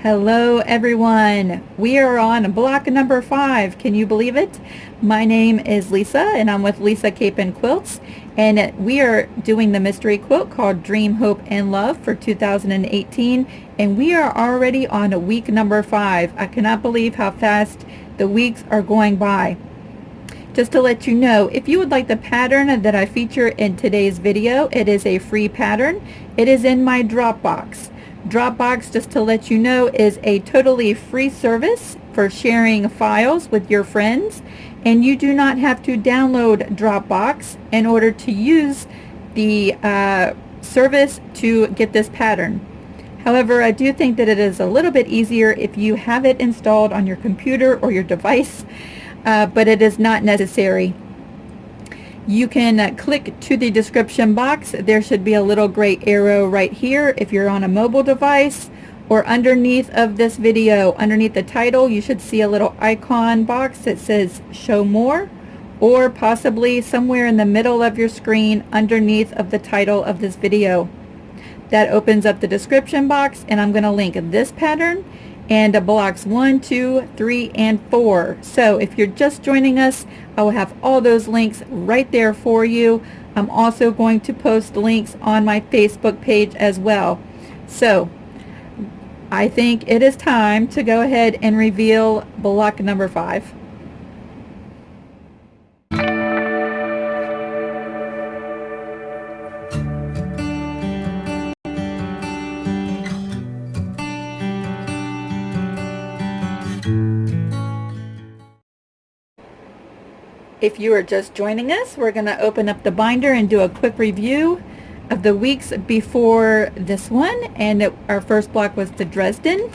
Hello everyone. We are on block number 5. Can you believe it? My name is Lisa and I'm with Lisa Capen Quilts, and we are doing the mystery quilt called Dream, Hope, and Love for 2018, and we are already on week number 5. I cannot believe how fast the weeks are going by. Just to let you know, if you would like the pattern that I feature in today's video, it is a free pattern. It is in my Dropbox. Dropbox, just to let you know, is a totally free service for sharing files with your friends, and you do not have to download Dropbox in order to use the service to get this pattern. However, I do think that it is a little bit easier if you have it installed on your computer or your device, but it is not necessary. You can click to the description box. There should be a little gray arrow right here if you're on a mobile device, or underneath of this video, underneath the title, you should see a little icon box that says show more, or possibly somewhere in the middle of your screen underneath of the title of this video. That opens up the description box, and I'm going to link this pattern and blocks 1, 2, 3, and 4. So if you're just joining us, I will have all those links right there for you. I'm also going to post links on my Facebook page as well. So I think it is time to go ahead and reveal block number 5. If you are just joining us, we're going to open up the binder and do a quick review of the weeks before this one. And our first block was the Dresden.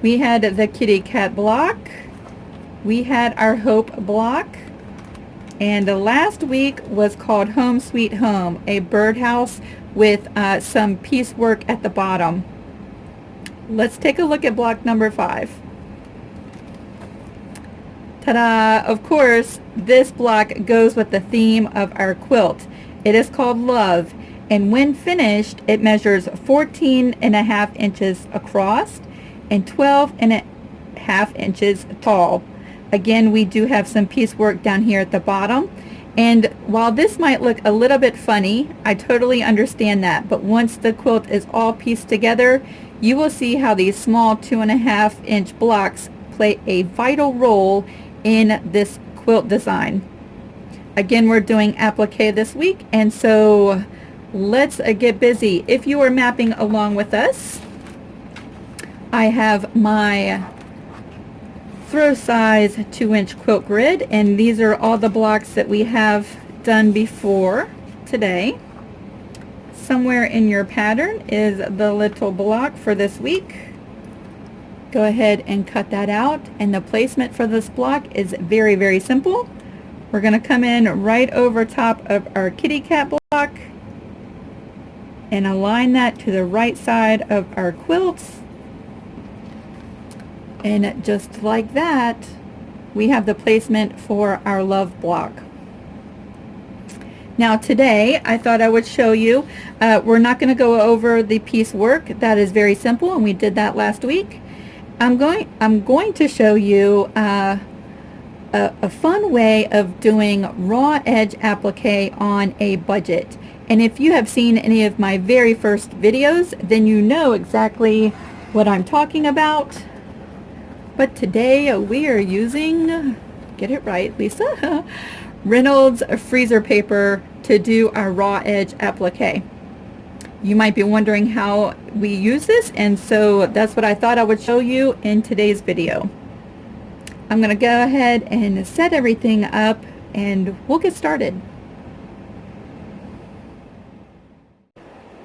We had the Kitty Cat block. We had our Hope block. And the last week was called Home Sweet Home, a birdhouse with some piecework at the bottom. Let's take a look at block number 5. Ta-da! Of course, this block goes with the theme of our quilt. It is called Love, and when finished, it measures 14.5 inches across and 12.5 inches tall. Again, we do have some piecework down here at the bottom, and while this might look a little bit funny, I totally understand that, but once the quilt is all pieced together, you will see how these small 2.5-inch blocks play a vital role in this quilt design. Again, we're doing applique this week, and so let's get busy. If you are mapping along with us, I have my throw size 2-inch quilt grid, and these are all the blocks that we have done before today. Somewhere in your pattern is the little block for this week. Go ahead and cut that out, and the placement for this block is very, very simple. We're going to come in right over top of our kitty cat block and align that to the right side of our quilts, and just like that we have the placement for our love block. Now today I thought I would show you, we're not going to go over the piecework. That is very simple, and we did that last week. I'm going to show you a fun way of doing raw edge applique on a budget. And if you have seen any of my very first videos, then you know exactly what I'm talking about. But today we are using, get it right, Lisa, Reynolds freezer paper to do our raw edge applique. You might be wondering how we use this, and so that's what I thought I would show you in today's video. I'm going to go ahead and set everything up, and we'll get started.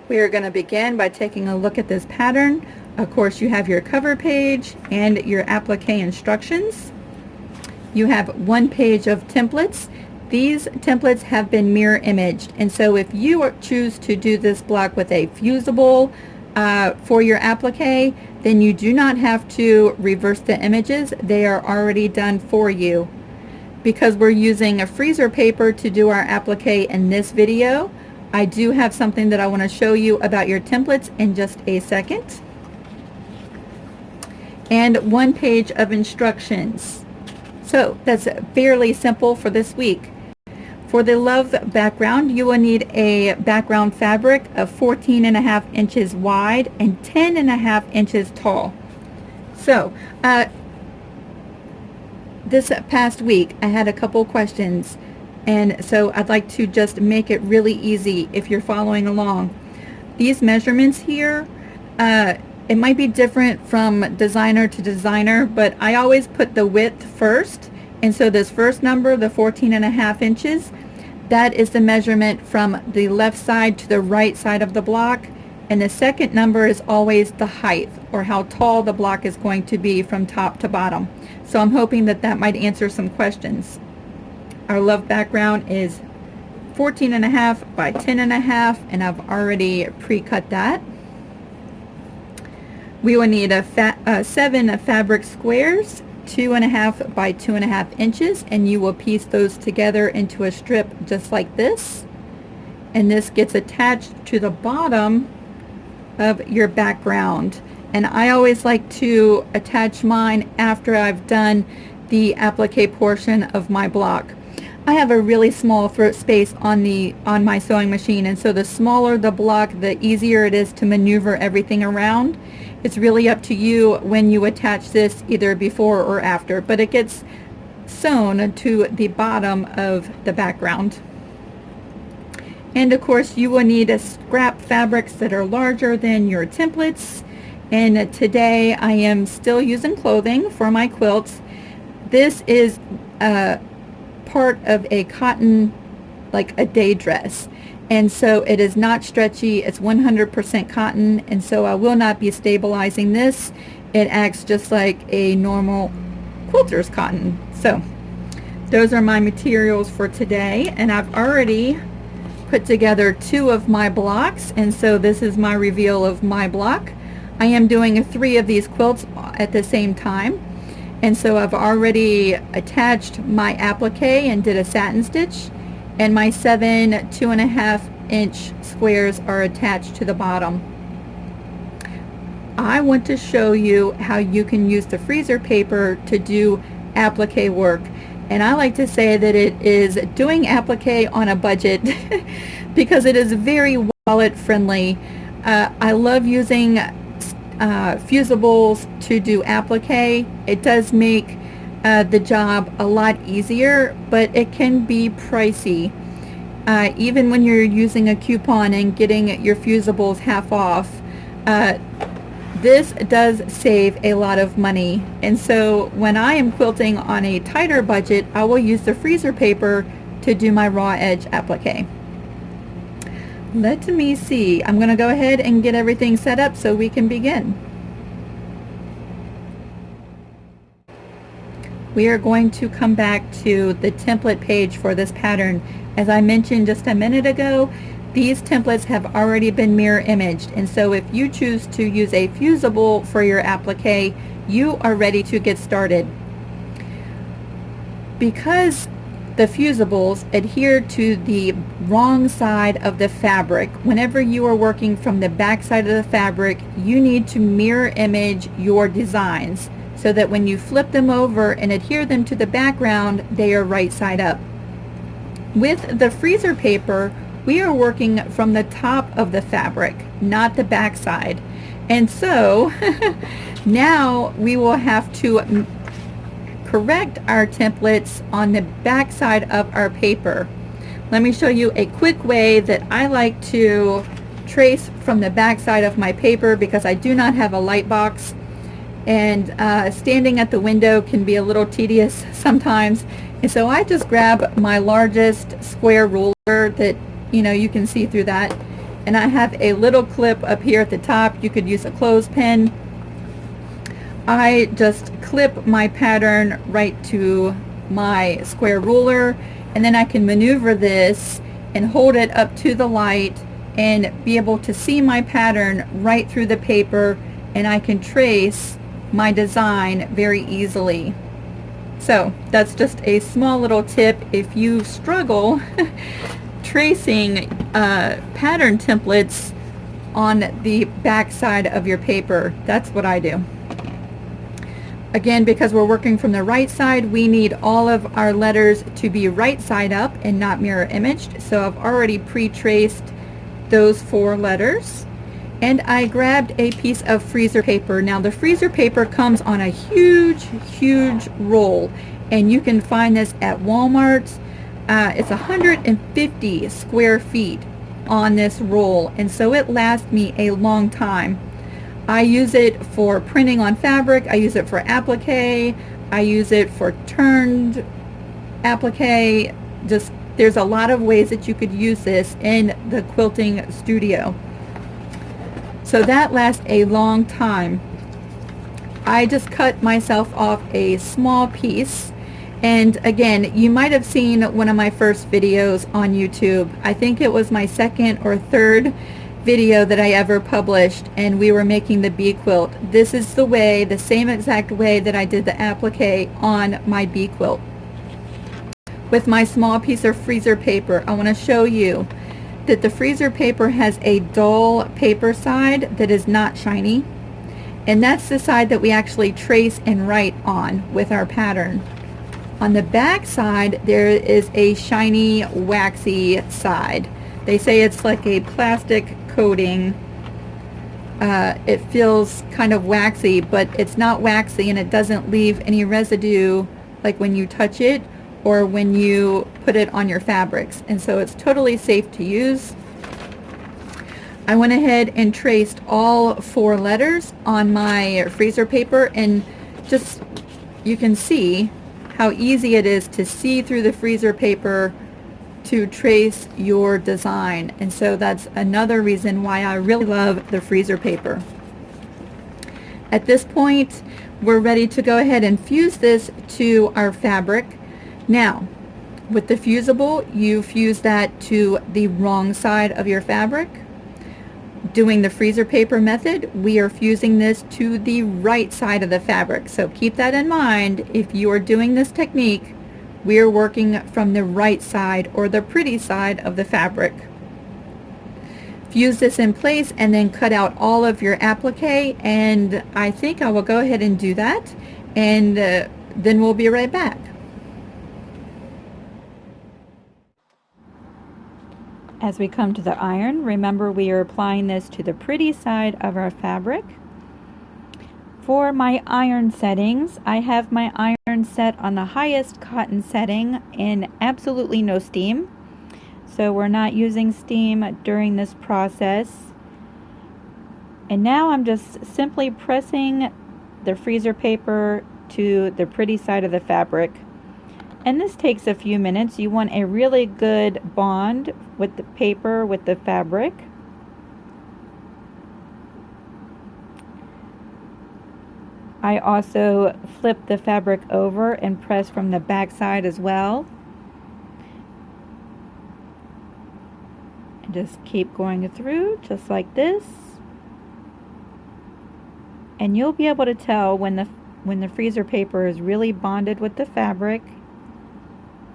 We are going to begin by taking a look at this pattern. Of course, you have your cover page and your applique instructions. You have one page of templates. These templates have been mirror imaged, and so if you choose to do this block with a fusible for your applique, then you do not have to reverse the images. They are already done for you. Because we're using a freezer paper to do our applique in this video, I do have something that I want to show you about your templates in just a second. and 1 page of instructions. So that's fairly simple for this week. For the love background, you will need a background fabric of 14.5 inches wide and 10.5 inches tall. So this past week I had a couple questions, and so I'd like to just make it really easy if you're following along. These measurements here, it might be different from designer to designer, but I always put the width first. And so this first number, the 14.5 inches, that is the measurement from the left side to the right side of the block. And the second number is always the height, or how tall the block is going to be from top to bottom. So I'm hoping that that might answer some questions. Our love background is 14.5 by 10.5, and I've already pre-cut that. We will need 7 fabric squares, 2.5 by 2.5 inches, and you will piece those together into a strip just like this. And this gets attached to the bottom of your background. And I always like to attach mine after I've done the applique portion of my block. I have a really small throat space on my sewing machine, and so the smaller the block, the easier it is to maneuver everything around. It's really up to you when you attach this, either before or after, but it gets sewn to the bottom of the background. And of course you will need a scrap fabrics that are larger than your templates. And today I am still using clothing for my quilts. This is part of a cotton, like a day dress, and so it is not stretchy. It's 100% cotton, and so I will not be stabilizing this. It acts just like a normal quilter's cotton. So those are my materials for today, and I've already put together 2 of my blocks, and so this is my reveal of my block. I am doing 3 of these quilts at the same time. And so I've already attached my applique and did a satin stitch, and my 7 2.5 inch squares are attached to the bottom. I want to show you how you can use the freezer paper to do applique work. And I like to say that it is doing applique on a budget because it is very wallet friendly. I love using fusibles to do applique. It does make the job a lot easier, but it can be pricey. Even when you're using a coupon and getting your fusibles half off, this does save a lot of money. And so when I am quilting on a tighter budget, I will use the freezer paper to do my raw edge applique. Let me see. I'm going to go ahead and get everything set up so we can begin. We are going to come back to the template page for this pattern. As I mentioned just a minute ago, these templates have already been mirror imaged, and so if you choose to use a fusible for your applique, you are ready to get started. Because the fusibles adhere to the wrong side of the fabric, whenever you are working from the back side of the fabric, you need to mirror image your designs so that when you flip them over and adhere them to the background, they are right side up. With the freezer paper, we are working from the top of the fabric, not the back side. And so now we will have to correct our templates on the back side of our paper. Let me show you a quick way that I like to trace from the back side of my paper, because I do not have a light box, and standing at the window can be a little tedious sometimes. And so I just grab my largest square ruler that you can see through that, and I have a little clip up here at the top. You could use a clothespin. I just clip my pattern right to my square ruler, and then I can maneuver this and hold it up to the light and be able to see my pattern right through the paper, and I can trace my design very easily. So that's just a small little tip if you struggle tracing pattern templates on the back side of your paper. That's what I do. Again, because we're working from the right side, we need all of our letters to be right side up and not mirror imaged. So I've already pre-traced those 4 letters. And I grabbed a piece of freezer paper. Now the freezer paper comes on a huge roll, and you can find this at Walmart. It's 150 square feet on this roll, and so it lasts me a long time. I use it for printing on fabric, I use it for applique, I use it for turned applique. Just, there's a lot of ways that you could use this in the quilting studio. So that lasts a long time. I just cut myself off a small piece. And again, you might have seen one of my first videos on YouTube. I think it was my second or third video that I ever published, and we were making the bee quilt. This is the way, the same exact way that I did the applique on my bee quilt. With my small piece of freezer paper, I want to show you that the freezer paper has a dull paper side that is not shiny, and that's the side that we actually trace and write on with our pattern. On the back side, there is a shiny, waxy side. They say it's like a plastic coating. It feels kind of waxy, but it's not waxy, and it doesn't leave any residue like when you touch it or when you put it on your fabrics, and so it's totally safe to use. I went ahead and traced all 4 letters on my freezer paper, and just, you can see how easy it is to see through the freezer paper to trace your design. And so that's another reason why I really love the freezer paper. At this point, we're ready to go ahead and fuse this to our fabric. Now, with the fusible, you fuse that to the wrong side of your fabric. Doing the freezer paper method, we are fusing this to the right side of the fabric. So keep that in mind. If you are doing this technique, we are working from the right side, or the pretty side of the fabric. Fuse this in place and then cut out all of your applique, and I think I will go ahead and do that, and then we'll be right back. As we come to the iron, remember we are applying this to the pretty side of our fabric. For my iron settings, I have my iron set on the highest cotton setting and absolutely no steam. So we're not using steam during this process. And now I'm just simply pressing the freezer paper to the pretty side of the fabric. And this takes a few minutes. You want a really good bond with the paper, with the fabric. I also flip the fabric over and press from the back side as well. And just keep going through just like this. And you'll be able to tell when the freezer paper is really bonded with the fabric.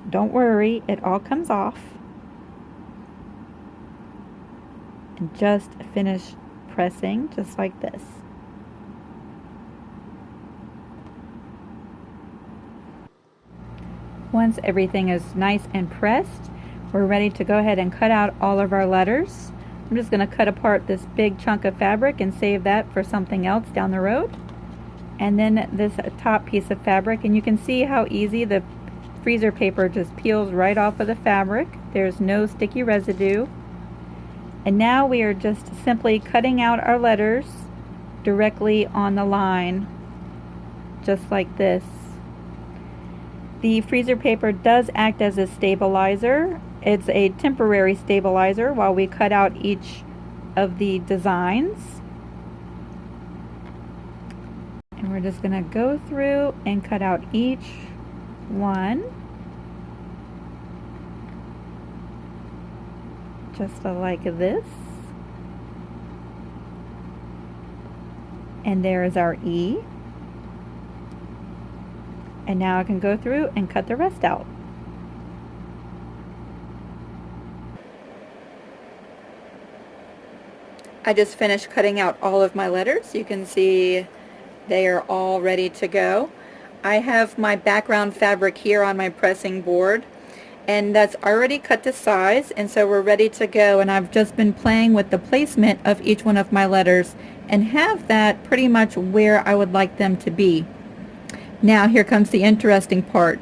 Don't worry, it all comes off. And just finish pressing just like this. Once everything is nice and pressed, we're ready to go ahead and cut out all of our letters. I'm just going to cut apart this big chunk of fabric and save that for something else down the road. And then this top piece of fabric, and you can see how easy the freezer paper just peels right off of the fabric. There's no sticky residue. And now we are just simply cutting out our letters directly on the line, just like this. The freezer paper does act as a stabilizer. It's a temporary stabilizer while we cut out each of the designs. And we're just going to go through and cut out each one, just like this. And there is our E. And now I can go through and cut the rest out. I just finished cutting out all of my letters. You can see They are all ready to go. I have my background fabric here on my pressing board, and that's already cut to size, and so we're ready to go. And I've just been playing with the placement of each one of my letters and have that pretty much where I would like them to be. Now here comes the interesting part.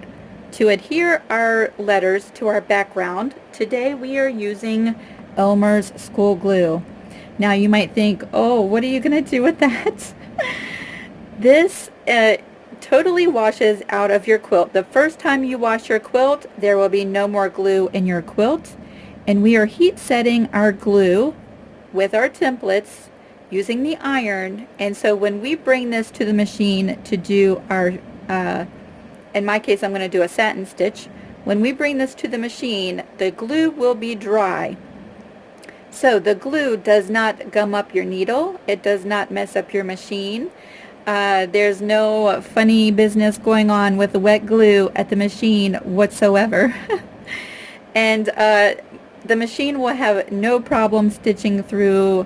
To adhere our letters to our background, today we are using Elmer's school glue. Now you might think, oh, what are you going to do with that? This totally washes out of your quilt. The first time you wash your quilt, there will be no more glue in your quilt. And we are heat setting our glue with our templates using the iron. And so when we bring this to the machine to do our, in my case, I'm going to do a satin stitch. When we bring this to the machine, the glue will be dry. So the glue does not gum up your needle. It does not mess up your machine. There's no funny business going on with the wet glue at the machine whatsoever. And the machine will have no problem stitching through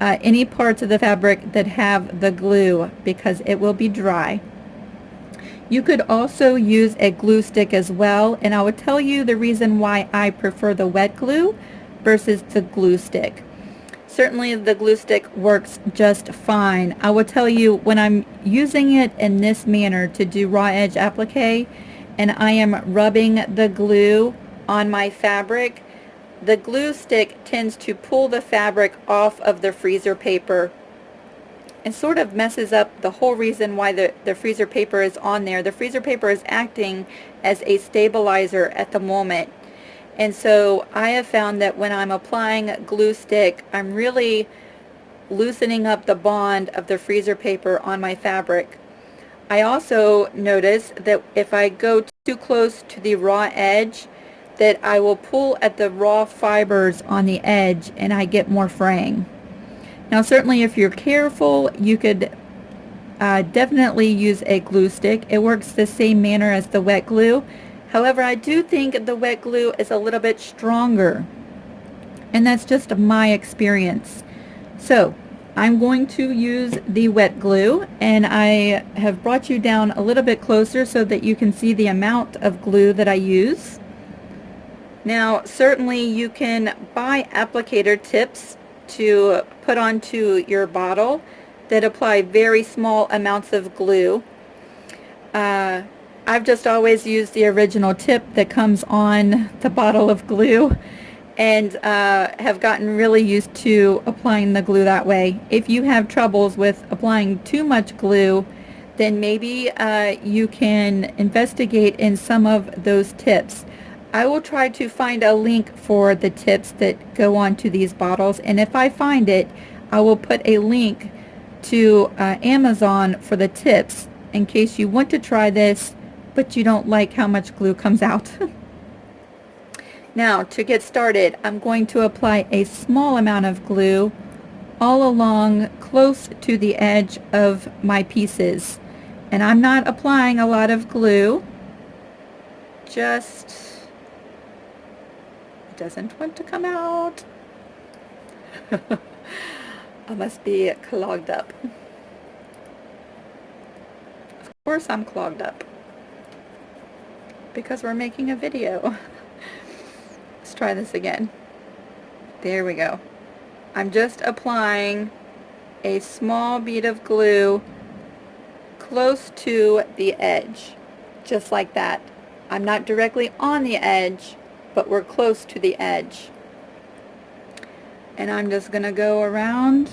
any parts of the fabric that have the glue because it will be dry. You could also use a glue stick as well, and I will tell you the reason why I prefer the wet glue versus the glue stick. Certainly the glue stick works just fine. I will tell you, when I'm using it in this manner to do raw edge applique and I am rubbing the glue on my fabric, the glue stick tends to pull the fabric off of the freezer paper and sort of messes up the whole reason why the freezer paper is on there. The freezer paper is acting as a stabilizer at the moment. And so I have found that when I'm applying glue stick, I'm really loosening up the bond of the freezer paper on my fabric. I also notice that if I go too close to the raw edge, that I will pull at the raw fibers on the edge and I get more fraying. Now certainly if you're careful, you could definitely use a glue stick. It works the same manner as the wet glue. However, I do think the wet glue is a little bit stronger, and that's just my experience. So I'm going to use the wet glue, and I have brought you down a little bit closer so that you can see the amount of glue that I use. Now certainly you can buy applicator tips to put onto your bottle that apply very small amounts of glue. I've just always used the original tip that comes on the bottle of glue and have gotten really used to applying the glue that way. If you have troubles with applying too much glue, then maybe you can investigate in some of those tips. I will try to find a link for the tips that go onto these bottles, and if I find it, I will put a link to Amazon for the tips in case you want to try this but you don't like how much glue comes out. Now to get started, I'm going to apply a small amount of glue all along close to the edge of my pieces, and I'm not applying a lot of glue, just it doesn't want to come out. I must be clogged up. Of course I'm clogged up because we're making a video. Let's try this again. There we go. I'm just applying a small bead of glue close to the edge, just like that. I'm not directly on the edge, but we're close to the edge. And I'm just going to go around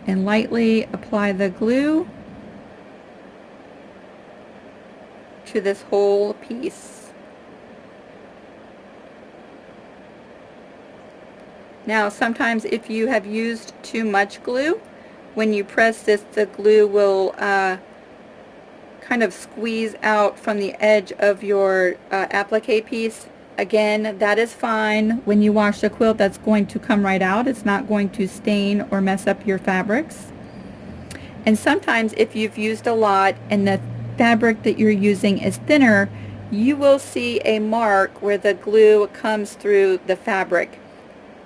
and lightly apply the glue to this whole piece. Now sometimes if you have used too much glue, when you press this, the glue will kind of squeeze out from the edge of your applique piece. Again, that is fine. When you wash the quilt, that's going to come right out. It's not going to stain or mess up your fabrics. And sometimes if you've used a lot and the fabric that you're using is thinner, you will see a mark where the glue comes through the fabric.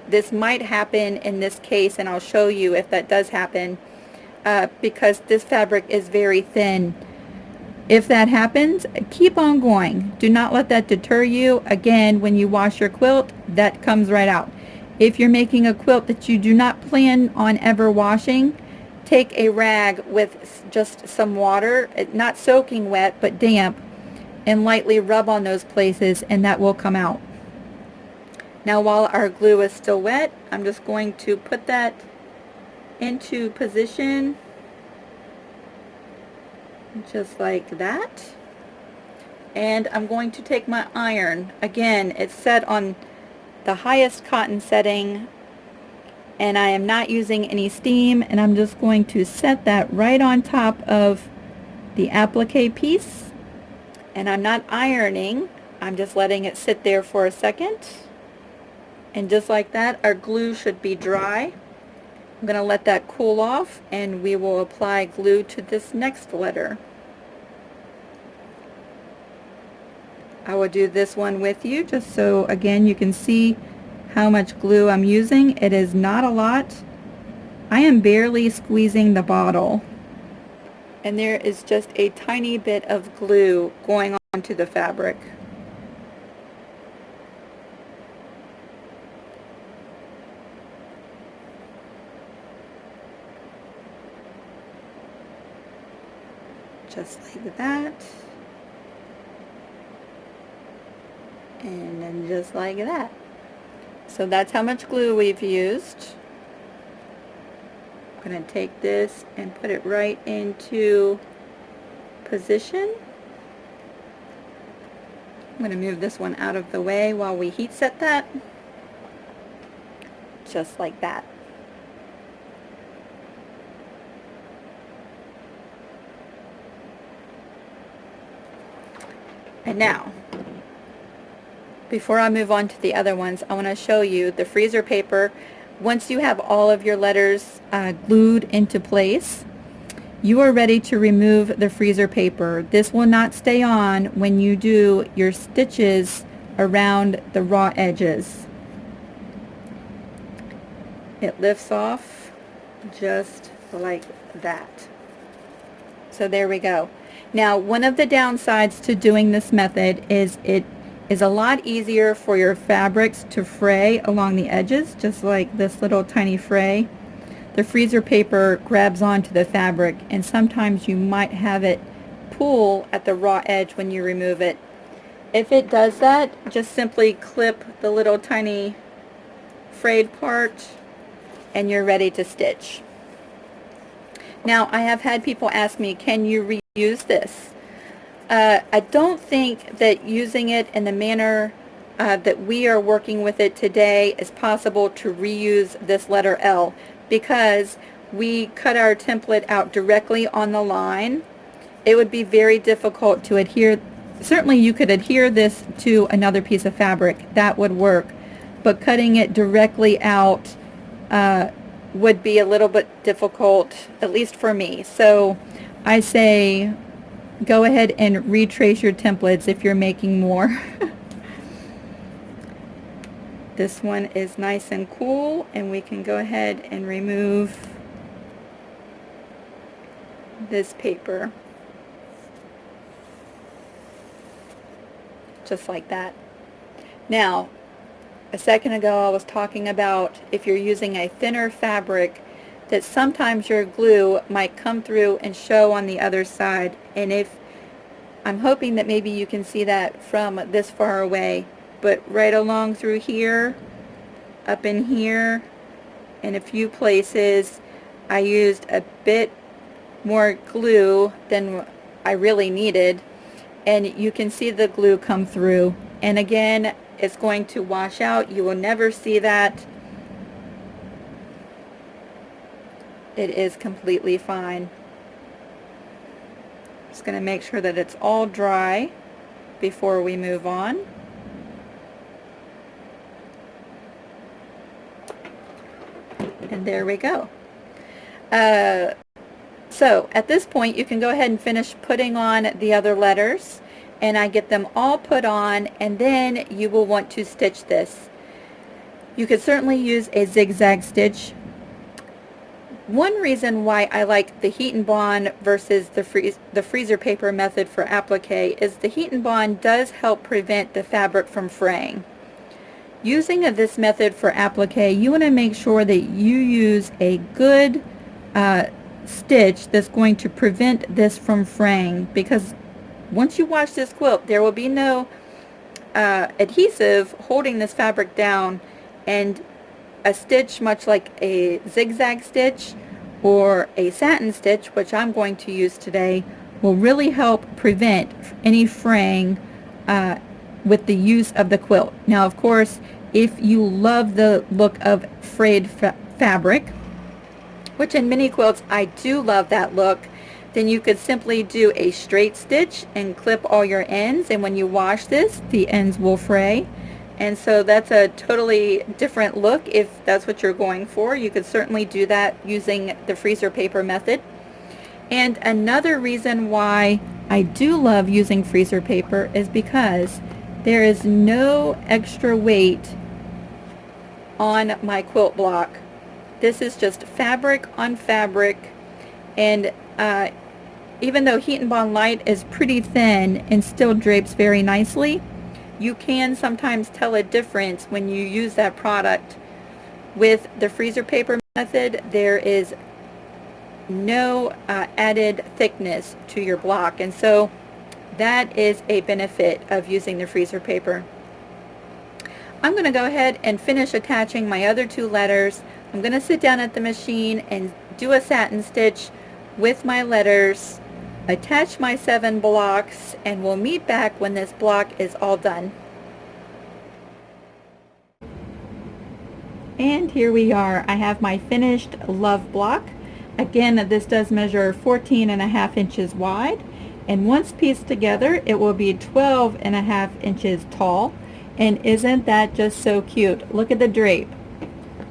This might happen in this case, and I'll show you if that does happen. because this fabric is very thin. If that happens, keep on going. Do not let that deter you. Again, when you wash your quilt, that comes right out. If you're making a quilt that you do not plan on ever washing, take a rag with just some water, not soaking wet, but damp, and lightly rub on those places, and that will come out. Now, while our glue is still wet, I'm just going to put that into position, just like that. And I'm going to take my iron. Again, it's set on the highest cotton setting, and I am not using any steam, and I'm just going to set that right on top of the applique piece. And I'm not ironing, I'm just letting it sit there for a second. And just like that, our glue should be dry. I'm going to let that cool off, and we will apply glue to this next letter. I will do this one with you just so again you can see how much glue I'm using. It is not a lot. I am barely squeezing the bottle, and there is just a tiny bit of glue going onto the fabric. Just like that. And then just like that. So that's how much glue we've used. I'm going to take this and put it right into position. I'm going to move this one out of the way while we heat set that. Just like that. And now, before I move on to the other ones, I want to show you the freezer paper. Once you have all of your letters glued into place, you are ready to remove the freezer paper. This will not stay on when you do your stitches around the raw edges. It lifts off just like that. So there we go. Now, one of the downsides to doing this method is it is a lot easier for your fabrics to fray along the edges, just like this little tiny fray. The freezer paper grabs onto the fabric, and sometimes you might have it pull at the raw edge when you remove it. If it does that, just simply clip the little tiny frayed part and you're ready to stitch. Now, I have had people ask me, can you reuse this? I don't think that using it in the manner that we are working with it today is possible to reuse this letter L, because we cut our template out directly on the line. It would be very difficult to adhere. Certainly you could adhere this to another piece of fabric. That would work. But cutting it directly out would be a little bit difficult, at least for me. So I say go ahead and retrace your templates if you're making more. This one is nice and cool, and we can go ahead and remove this paper. Just like that. Now, a second ago I was talking about if you're using a thinner fabric, that sometimes your glue might come through and show on the other side. And if I'm hoping that maybe you can see that from this far away, but right along through here, up in here, in a few places, I used a bit more glue than I really needed, and you can see the glue come through. And again, it's going to wash out. You will never see that. It is completely fine. Just going to make sure that it's all dry before we move on. And there we go. So at this point you can go ahead and finish putting on the other letters, and I get them all put on, and then you will want to stitch this. You could certainly use a zigzag stitch, One reason why I like the heat and bond versus the freezer paper method for applique is the heat and bond does help prevent the fabric from fraying. Using this method for applique, you want to make sure that you use a good stitch that's going to prevent this from fraying, because once you wash this quilt, there will be no adhesive holding this fabric down, and a stitch much like a zigzag stitch or a satin stitch, which I'm going to use today, will really help prevent any fraying with the use of the quilt. Now, of course, if you love the look of frayed fabric, which in many quilts I do love that look, then you could simply do a straight stitch and clip all your ends, and when you wash this, the ends will fray. And so that's a totally different look. If that's what you're going for, you could certainly do that using the freezer paper method. And another reason why I do love using freezer paper is because there is no extra weight on my quilt block. This is just fabric on fabric, and even though Heat and Bond Light is pretty thin and still drapes very nicely, you can sometimes tell a difference when you use that product. With the freezer paper method, there is no added thickness to your block, and so that is a benefit of using the freezer paper. I'm going to go ahead and finish attaching my other two letters. I'm going to sit down at the machine and do a satin stitch with my letters, attach my 7 blocks, and we'll meet back when this block is all done. And here we are. I have my finished love block. Again, this does measure 14.5 inches wide, and once pieced together it will be 12.5 inches tall. And isn't that just so cute? Look at the drape.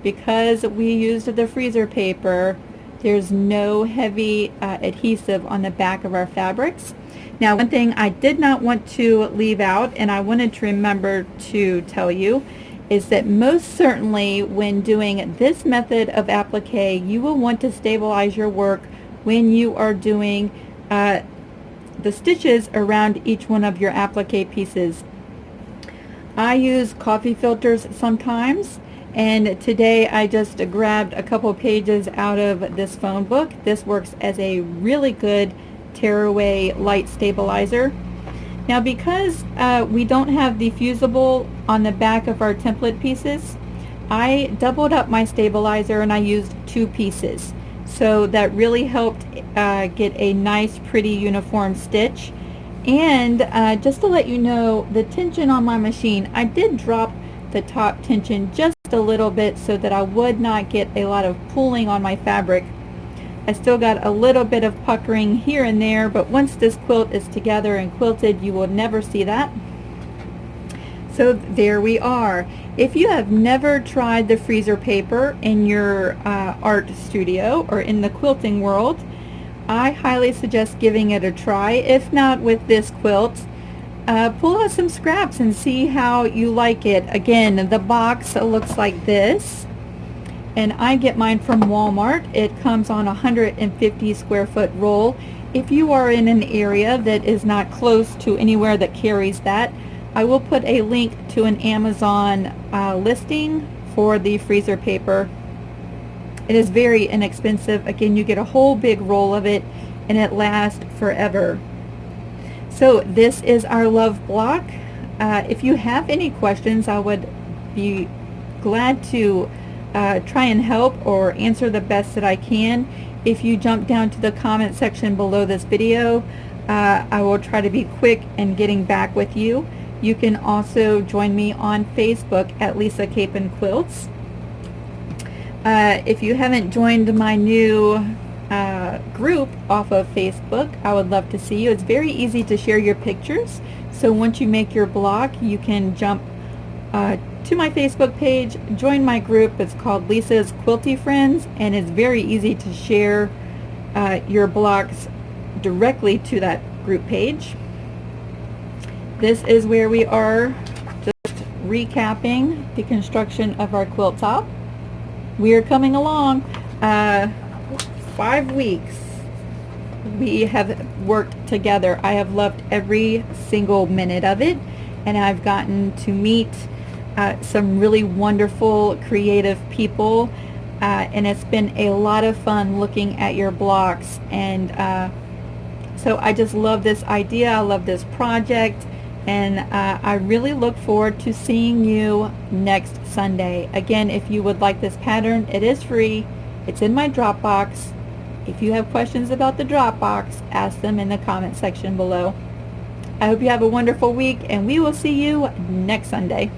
Because we used the freezer paper, there's no heavy adhesive on the back of our fabrics. Now, one thing I did not want to leave out, and I wanted to remember to tell you, is that most certainly when doing this method of applique, you will want to stabilize your work when you are doing the stitches around each one of your applique pieces. I use coffee filters sometimes, and today I just grabbed a couple pages out of this phone book. This works as a really good tearaway light stabilizer. Now, because we don't have the fusible on the back of our template pieces, I doubled up my stabilizer and I used 2 pieces. So that really helped get a nice, pretty uniform stitch. And just to let you know, the tension on my machine, I did drop the top tension just a little bit so that I would not get a lot of pulling on my fabric. I still got a little bit of puckering here and there, but once this quilt is together and quilted, you will never see that. So there we are. If you have never tried the freezer paper in your art studio or in the quilting world, I highly suggest giving it a try. If not with this quilt, pull out some scraps and see how you like it. Again, the box looks like this, and I get mine from Walmart. It comes on a 150 square foot roll. If you are in an area that is not close to anywhere that carries that, I will put a link to an Amazon listing for the freezer paper. It is very inexpensive. Again, you get a whole big roll of it and it lasts forever. So this is our love block. If you have any questions, I would be glad to try and help or answer the best that I can. If you jump down to the comment section below this video, I will try to be quick in getting back with you. You can also join me on Facebook at Lisa Capen Quilts. If you haven't joined my new group off of Facebook, I would love to see you. It's very easy to share your pictures. So once you make your block, you can jump to my Facebook page, join my group. It's called Lisa's Quilty Friends, and it's very easy to share your blocks directly to that group page. This is where we are just recapping the construction of our quilt top. We are coming along. 5 weeks we have worked together. I have loved every single minute of it, and I've gotten to meet some really wonderful creative people, and it's been a lot of fun looking at your blocks. And so I just love this idea. I love this project, and I really look forward to seeing you next Sunday. Again, if you would like this pattern, it is free. It's in my Dropbox. If you have questions about the Dropbox, ask them in the comment section below. I hope you have a wonderful week, and we will see you next Sunday.